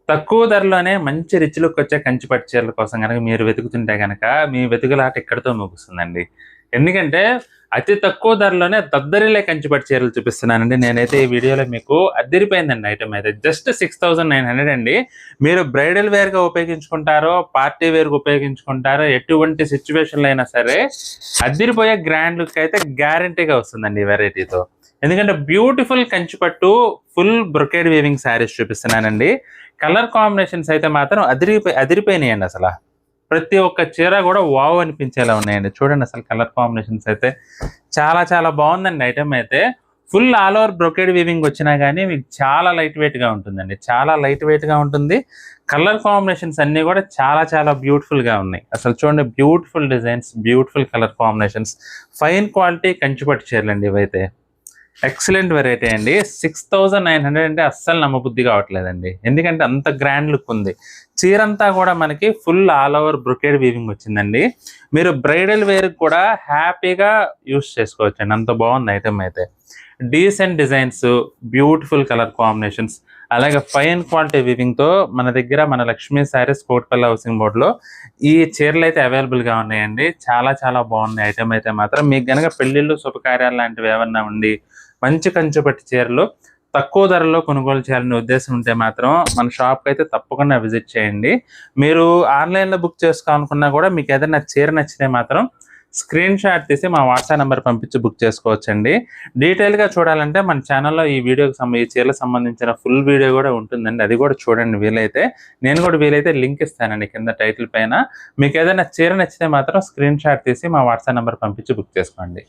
తక్కువ ధరలోనే మంచి rich look వచ్చే కంచి పట్టు చీరల కోసం గనక మీరు వెతుకుతుంటే గనక మీ వెతుకులాట ఇక్కడితో ముగుస్తుందండి. ఎందుకంటే అతి తక్కువ ధరలోనే దద్దరిల్లే కంచి పట్టు చీరలు చూపిస్తున్నానండి. నేనైతే ఈ వీడియోలో మీకు అద్దిరిపోయిందండి ఐటెమ్ అయితే. జస్ట్ 6,900 అండి. మీరు బ్రైడల్ వేర్‌గా ఉపయోగించుకుంటారో, పార్టీ వేర్‌గా ఉపయోగించుకుంటారో, ఎటువంటి సిట్యుయేషన్‌లో అయినా సరే అద్దిరిపోయే గ్రాండ్ లుక్ అయితే గ్యారంటీగా వస్తుందండి ఈ వెరైటీతో. ఎందుకంటే బ్యూటిఫుల్ కంచి పట్టు ఫుల్ బ్రొకేడ్ వీవింగ్ శారీస్ చూపిస్తున్నానండి. కలర్ కాంబినేషన్స్ అయితే మాత్రం అదిరిపోయినాయండి అసల. ప్రతి ఒక్క చీర కూడా వావ్ అనిపించేలా ఉన్నాయండి. చూడండి అసలు కలర్ కాంబినేషన్స్ అయితే చాలా చాలా బాగుందండి ఐటమ్ అయితే. Full all over brocade weaving వచ్చినా గానీ మీకు చాలా లైట్ వెయిట్‌గా ఉంటుందండి. చాలా లైట్ వెయిట్‌గా ఉంటుంది. కలర్ కాంబినేషన్స్ అన్నీ కూడా చాలా చాలా బ్యూటిఫుల్‌గా ఉన్నాయి. అసలు చూడండి beautiful designs, beautiful colour combinations, fine quality కంచిపట్టు చీరలండి ఇవైతే. ఎక్సలెంట్ వెరైటీ అండి. 6,900 అంటే అస్సలు నమ్మబుద్ధి కావట్లేదండి. ఎందుకంటే అంత గ్రాండ్ లుక్ ఉంది. చీరంతా కూడా మనకి full all over brocade weaving వచ్చిందండి. మీరు బ్రైడల్ వేర్‌కి కూడా హ్యాపీగా యూజ్ చేసుకోవచ్చండి. అంత బాగుంది ఐటెమ్ అయితే. Decent designs, beautiful colour combinations, అలాగే ఫైన్ క్వాలిటీ వీవింగ్‌తో మన దగ్గర మన లక్ష్మీ శారీస్ కోటిపల్లి హౌసింగ్ బోర్డ్‌లో ఈ చీరలైతే అవైలబుల్‌గా ఉన్నాయండి. చాలా చాలా బాగుంది ఐటెమ్ అయితే మాత్రం. మీకు గనక పెళ్ళిళ్ళు, శుభకార్యాలు లాంటివి ఏమన్నా ఉండి మంచి కంచిపట్టు చీరలు తక్కువ ధరలో కొనుగోలు చేయాలనే ఉద్దేశం ఉంటే మాత్రం మన షాప్‌కి అయితే తప్పకుండా విజిట్ చేయండి. మీరు ఆన్‌లైన్‌లో బుక్ చేసుకోవాలనుకున్నా కూడా మీకు ఏదైనా చీర నచ్చితే మాత్రం స్క్రీన్ షాట్ తీసి మా వాట్సాప్ నెంబర్ పంపించి బుక్ చేసుకోవచ్చండి. డీటెయిల్‌గా చూడాలంటే మన ఛానల్‌లో ఈ ఈ చీరలకు సంబంధించిన ఫుల్ వీడియో కూడా ఉంటుందండి. అది కూడా చూడండి వీలైతే. నేను కూడా వీలైతే లింక్ ఇస్తానండి కింద టైటిల్ పైన. మీకు ఏదైనా చీర నచ్చితే మాత్రం స్క్రీన్ షాట్ తీసి మా వాట్సాప్ నెంబర్ పంపించి బుక్ చేసుకోండి.